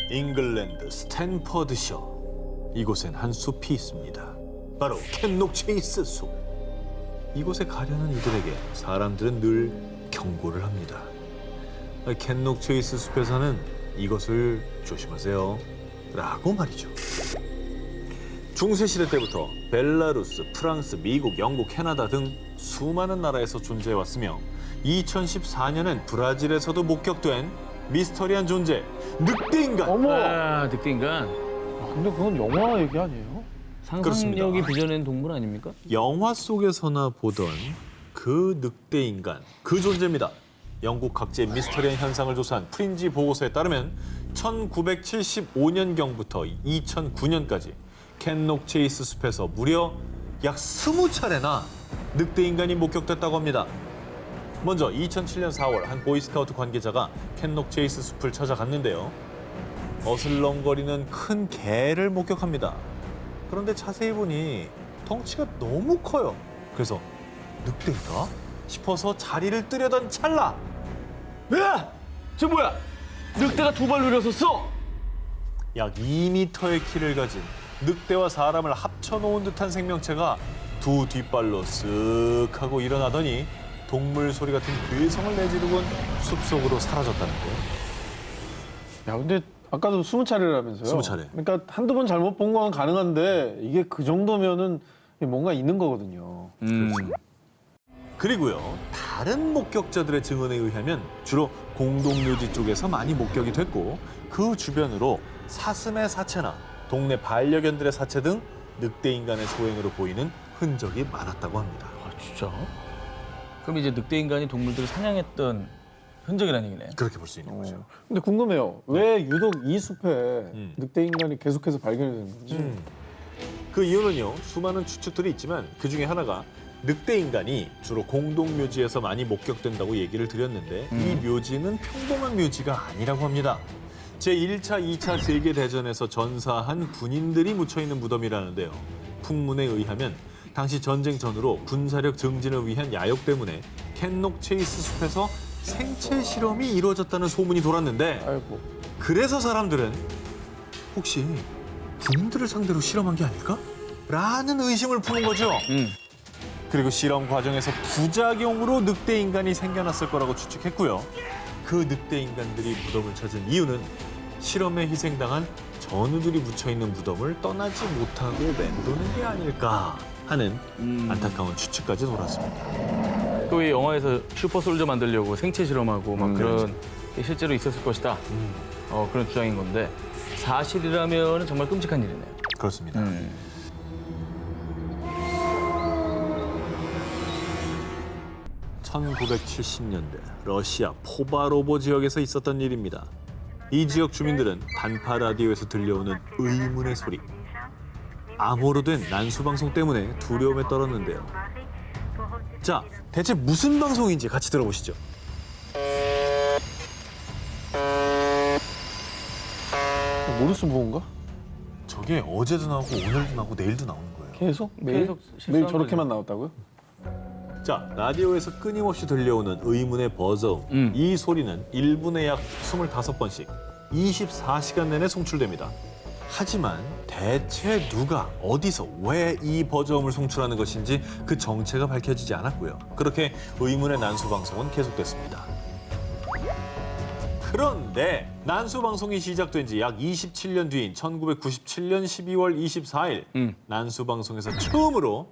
잉글랜드 스탠퍼드셔. 이곳엔 한 숲이 있습니다. 바로 캔록 체이스 숲. 이곳에 가려는 이들에게 사람들은 늘 경고를 합니다. 캔록 체이스 숲에서는 이것을 조심하세요 라고 말이죠. 중세시대 때부터 벨라루스, 프랑스, 미국, 영국, 캐나다 등 수많은 나라에서 존재해왔으며 2014년엔 브라질에서도 목격된 미스터리한 존재, 늑대인간. 어머! 아, 늑대인간. 근데 그건 영화 얘기 아니에요? 상상력이 빚어낸 동물 아닙니까? 영화 속에서나 보던 그 늑대인간, 그 존재입니다. 영국 각지의 미스터리한 현상을 조사한 프린지 보고서에 따르면 1975년경부터 2009년까지 캔록 체이스 숲에서 무려 약 20차례나 늑대인간이 목격됐다고 합니다. 먼저 2007년 4월 한 보이스카우트 관계자가 캔록 체이스 숲을 찾아갔는데요. 어슬렁거리는 큰 개를 목격합니다. 그런데 자세히 보니 덩치가 너무 커요. 그래서 늑대인가 싶어서 자리를 뜨려던 찰나. 야! 저 뭐야? 늑대가 두 발로 일어섰어! 약 2m의 키를 가진 늑대와 사람을 합쳐놓은 듯한 생명체가 두 뒷발로 쓱 하고 일어나더니 동물 소리 같은 괴성을 내지르곤 숲속으로 사라졌다는데요. 야, 근데 아까도 20차례라면서요? 20차례. 그러니까 한두 번 잘못 본 건 가능한데 이게 그 정도면은 뭔가 있는 거거든요. 그리고요, 다른 목격자들의 증언에 의하면 주로 공동묘지 쪽에서 많이 목격이 됐고 그 주변으로 사슴의 사체나 동네 반려견들의 사체 등 늑대인간의 소행으로 보이는 흔적이 많았다고 합니다. 아, 진짜? 그럼 이제 늑대인간이 동물들을 사냥했던 흔적이라는 얘기네. 그렇게 볼 수 있는 거죠. 근데 궁금해요. 왜 유독 이 숲에 음. 늑대 인간이 계속해서 발견이 되는 건지. 그 이유는요, 수많은 추측들이 있지만 그 중에 하나가 늑대인간이 주로 공동묘지에서 많이 목격된다고 얘기를 드렸는데 이 묘지는 평범한 묘지가 아니라고 합니다. 제1차, 2차 세계대전에서 전사한 군인들이 묻혀있는 무덤이라는데요. 풍문에 의하면 당시 전쟁 전후로 군사력 증진을 위한 야욕 때문에 캔록 체이스 숲에서 생체 실험이 이루어졌다는 소문이 돌았는데 아이고. 그래서 사람들은 혹시 군인들을 상대로 실험한 게 아닐까? 라는 의심을 푸는 거죠. 그리고 실험 과정에서 부작용으로 늑대 인간이 생겨났을 거라고 추측했고요. 그 늑대 인간들이 무덤을 찾은 이유는 실험에 희생당한 전우들이 묻혀있는 무덤을 떠나지 못하고 맴도는 게 아닐까 하는 안타까운 추측까지 돌았습니다. 그 왜 영화에서 슈퍼솔저 만들려고 생체 실험하고 막 그런 게 실제로 있었을 것이다. 그런 주장인 건데 사실이라면 정말 끔찍한 일이네요. 그렇습니다. 1970년대 러시아 포바로보 지역에서 있었던 일입니다. 이 지역 주민들은 단파 라디오에서 들려오는 의문의 소리, 암호로 된 난수 방송 때문에 두려움에 떨었는데요. 자, 대체 무슨 방송인지 같이 들어보시죠. 모르스 보온가? 저게 어제도 나오고 오늘도 나오고 내일도 나오는 거예요. 계속? 매일? 계속 매일 실수하는 저렇게만 나왔다고요? 자, 라디오에서 끊임없이 들려오는 의문의 버저음. 이 소리는 1분에 약 25번씩 24시간 내내 송출됩니다. 하지만 대체 누가 어디서 왜 이 버저음을 송출하는 것인지 그 정체가 밝혀지지 않았고요. 그렇게 의문의 난수 방송은 계속됐습니다. 그런데 난수 방송이 시작된 지 약 27년 뒤인 1997년 12월 24일 난수 방송에서 처음으로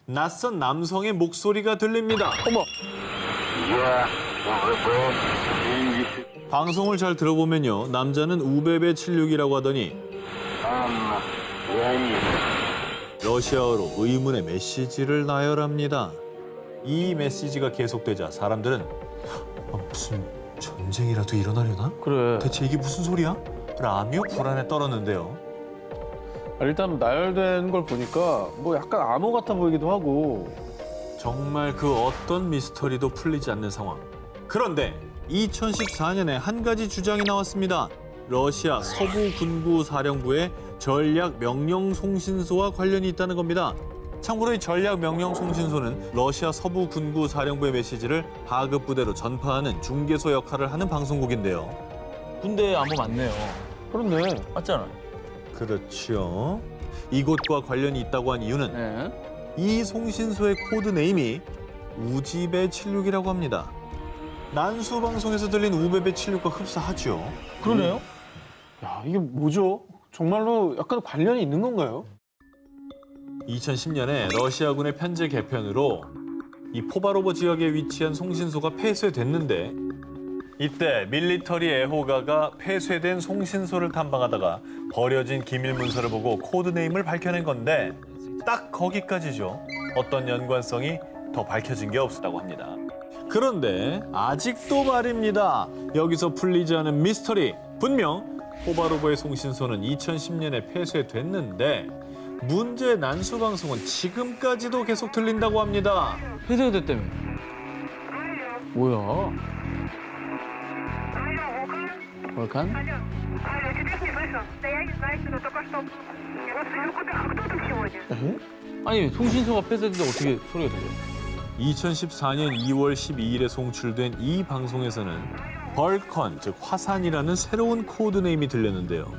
낯선 남성의 목소리가 들립니다. 어머! 방송을 잘 들어보면요, 남자는 우베베 76이라고 하더니 러시아어로 의문의 메시지를 나열합니다. 이 메시지가 계속되자 사람들은 무슨 전쟁이라도 일어나려나? 그래. 대체 이게 무슨 소리야? 라며 불안에 떨었는데요. 일단 나열된 걸 보니까 뭐 약간 암호 같아 보이기도 하고. 정말 그 어떤 미스터리도 풀리지 않는 상황. 그런데 2014년에 한 가지 주장이 나왔습니다. 러시아 서부군구사령부의 전략명령송신소와 관련이 있다는 겁니다. 참고로 이 전략명령송신소는 러시아 서부군구사령부의 메시지를 하급 부대로 전파하는 중개소 역할을 하는 방송국인데요. 군대 암호 맞네요. 그렇네. 맞잖아. 그렇죠. 이곳과 관련이 있다고 한 이유는 네. 이 송신소의 코드 네임이 우지배 76이라고 합니다. 난수 방송에서 들린 우베베 76과 흡사하죠. 그러네요. 야, 이게 뭐죠? 정말로 약간 관련이 있는 건가요? 2010년에 러시아군의 편제 개편으로 이 포바로버 지역에 위치한 송신소가 폐쇄됐는데 이때 밀리터리 애호가가 폐쇄된 송신소를 탐방하다가 버려진 기밀 문서를 보고 코드네임을 밝혀낸 건데 딱 거기까지죠. 어떤 연관성이 더 밝혀진 게 없었다고 합니다. 그런데 아직도 말입니다. 여기서 풀리지 않은 미스터리. 분명 포바로버의 송신소는 2010년에 폐쇄됐는데 문제의 난수 방송은 지금까지도 계속 들린다고 합니다. 폐쇄가 됐다며. 뭐야? 월칸? Алло, тебя не слышу. Да я не знаю, кто только что. Я вас вижу куда. А кто там сегодня? 에? 아니 송신소가 폐쇄됐는데 어떻게 소리가 들려? 2014년 2월 12일에 송출된 이 방송에서는 벌컨, 즉 화산이라는 새로운 코드네임이 들렸는데요.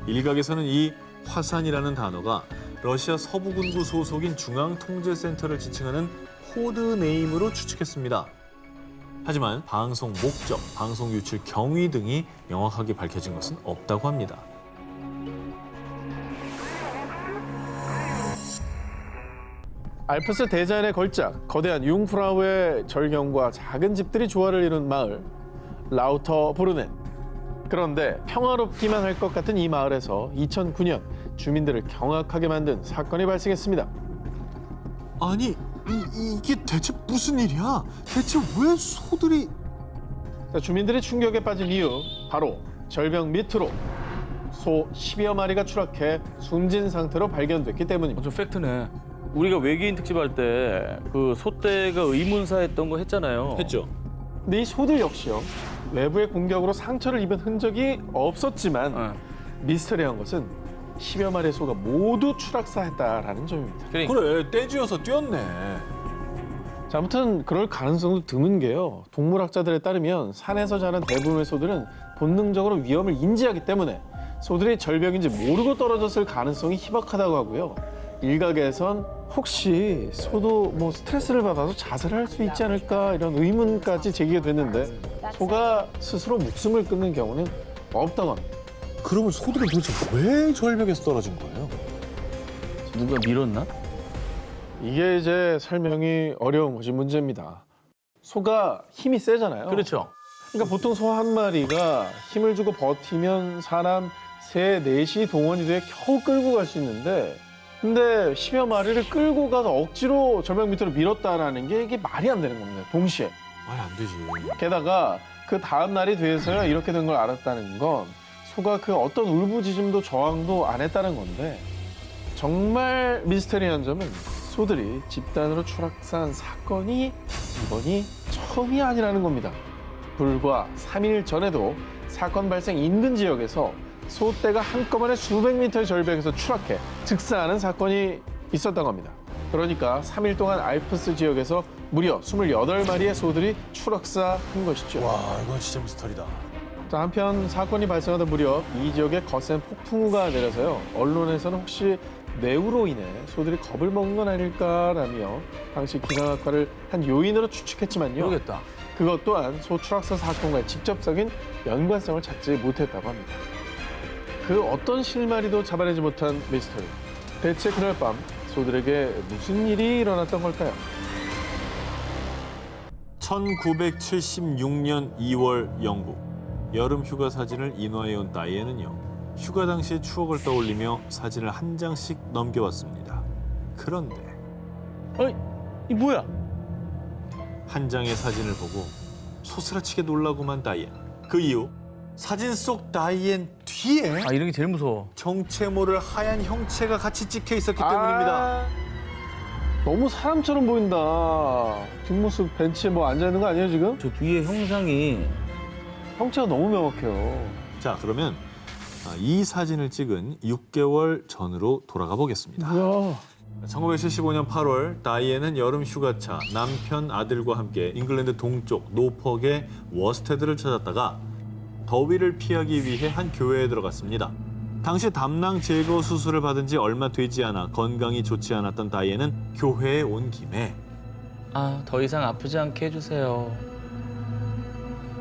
일각에서는 이 화산이라는 단어가 러시아 서부군구 소속인 중앙통제센터를 지칭하는 코드네임으로 추측했습니다. 하지만 방송 목적, 방송 유출 경위 등이 명확하게 밝혀진 것은 없다고 합니다. 알프스 대자연의 걸작, 거대한 융프라우의 절경과 작은 집들이 조화를 이룬 마을 라우터브루넨. 그런데 평화롭기만 할 것 같은 이 마을에서 2009년 주민들을 경악하게 만든 사건이 발생했습니다. 아니, 이게 대체 무슨 일이야? 대체 왜 소들이... 자, 주민들이 충격에 빠진 이유, 바로 절벽 밑으로 소 10여 마리가 추락해 숨진 상태로 발견됐기 때문입니다. 좀 팩트네. 우리가 외계인 특집할 때 그 소떼가 의문사했던 거 했잖아요. 했죠? 근데 이 소들 역시요, 외부의 공격으로 상처를 입은 흔적이 없었지만 네. 미스터리한 것은 10여 마리의 소가 모두 추락사했다라는 점입니다. 그러니까. 그래, 떼지어서 뛰었네. 자, 아무튼 그럴 가능성도 드문 게요. 동물학자들에 따르면 산에서 자란 대부분의 소들은 본능적으로 위험을 인지하기 때문에 소들이 절벽인지 모르고 떨어졌을 가능성이 희박하다고 하고요. 일각에선 혹시 소도 뭐 스트레스를 받아서 자살할 수 있지 않을까 이런 의문까지 제기가 됐는데 소가 스스로 목숨을 끊는 경우는 없다고 합니다. 그러면 소들이 도대체 왜 절벽에서 떨어진 거예요? 누가 밀었나? 이게 이제 설명이 어려운 것이 문제입니다. 소가 힘이 세잖아요. 그렇죠. 그러니까 보통 소 한 마리가 힘을 주고 버티면 사람 3, 4시 동원이 돼 겨우 끌고 갈 수 있는데, 근데 10여 마리를 끌고 가서 억지로 절벽 밑으로 밀었다라는 게 이게 말이 안 되는 겁니다. 동시에. 말이 안 되지. 게다가 그 다음 날이 돼서야 이렇게 된 걸 알았다는 건 소가 그 어떤 울부짖음도 저항도 안 했다는 건데, 정말 미스테리한 점은 소들이 집단으로 추락한 사건이 이번이 처음이 아니라는 겁니다. 불과 3일 전에도 사건 발생 인근 지역에서 소떼가 한꺼번에 수백 미터의 절벽에서 추락해 즉사하는 사건이 있었다고 합니다. 그러니까 3일 동안 알프스 지역에서 무려 28마리의 소들이 추락사한 것이죠. 와, 이건 진짜 미스터리다. 자, 한편 사건이 발생하던 무렵 이 지역에 거센 폭풍우가 내려서요. 언론에서는 혹시 뇌우로 인해 소들이 겁을 먹은 건 아닐까라며 당시 기상학과를 한 요인으로 추측했지만요. 모르겠다. 그것 또한 소 추락사 사건과의 직접적인 연관성을 찾지 못했다고 합니다. 그 어떤 실마리도 잡아내지 못한 미스터리. 대체 그날 밤 소들에게 무슨 일이 일어났던 걸까요? 1976년 2월 영국. 여름 휴가 사진을 인화해온 다이앤은요. 휴가 당시의 추억을 떠올리며 사진을 한 장씩 넘겨왔습니다. 그런데 어이, 이 뭐야? 한 장의 사진을 보고 소스라치게 놀라고만 다이앤. 그 이후 사진 속 다이앤 뒤에 아, 이런 게 제일 무서워. 정체 모를 하얀 형체가 같이 찍혀 있었기 때문입니다. 아, 너무 사람처럼 보인다. 뒷모습 벤치에 뭐 앉아있는 거 아니에요 지금? 저 뒤에 형상이 형체가 너무 명확해요. 자, 그러면 이 사진을 찍은 6개월 전으로 돌아가 보겠습니다. 뭐야? 1975년 8월 다이앤은 여름 휴가차 남편 아들과 함께 잉글랜드 동쪽 노퍽의 워스테드를 찾았다가 더위를 피하기 위해 한 교회에 들어갔습니다. 당시 담낭 제거 수술을 받은 지 얼마 되지 않아 건강이 좋지 않았던 다이앤은 교회에 온 김에 아, 더 이상 아프지 않게 해주세요.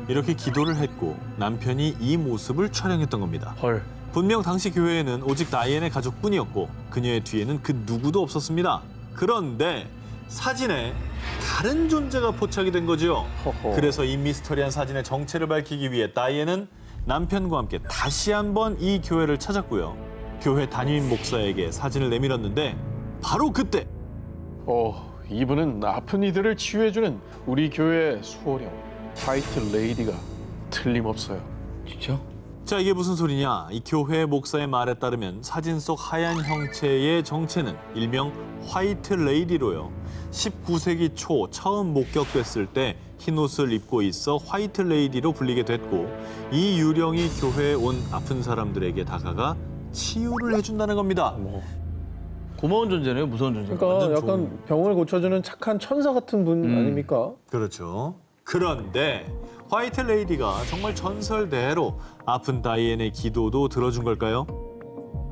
이렇게 기도를 했고 남편이 이 모습을 촬영했던 겁니다. 헐. 분명 당시 교회에는 오직 다이앤의 가족뿐이었고 그녀의 뒤에는 그 누구도 없었습니다. 그런데 사진에 다른 존재가 포착이 된 거죠. 허허. 그래서 이 미스터리한 사진의 정체를 밝히기 위해 다이앤은 남편과 함께 다시 한번 이 교회를 찾았고요. 교회 담임 목사에게 사진을 내밀었는데 바로 그때 이분은 아픈 이들을 치유해주는 우리 교회의 수호령 화이트 레이디가 틀림없어요. 진짜? 자, 이게 무슨 소리냐? 이 교회 목사의 말에 따르면 사진 속 하얀 형체의 정체는 일명 화이트 레이디로요. 19세기 초 처음 목격됐을 때 흰옷을 입고 있어 화이트 레이디로 불리게 됐고 이 유령이 교회에 온 아픈 사람들에게 다가가 치유를 해준다는 겁니다. 고마운 존재네요, 무서운 존재. 그러니까 완전 약간 병을 고쳐주는 착한 천사 같은 분 아닙니까? 그렇죠. 그런데 화이트 레이디가 정말 전설대로 아픈 다이앤의 기도도 들어준 걸까요?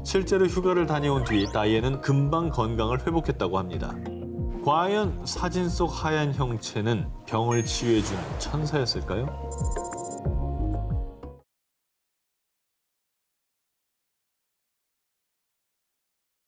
실제로 휴가를 다녀온 뒤 다이앤은 금방 건강을 회복했다고 합니다. 과연 사진 속 하얀 형체는 병을 치유해주는 천사였을까요?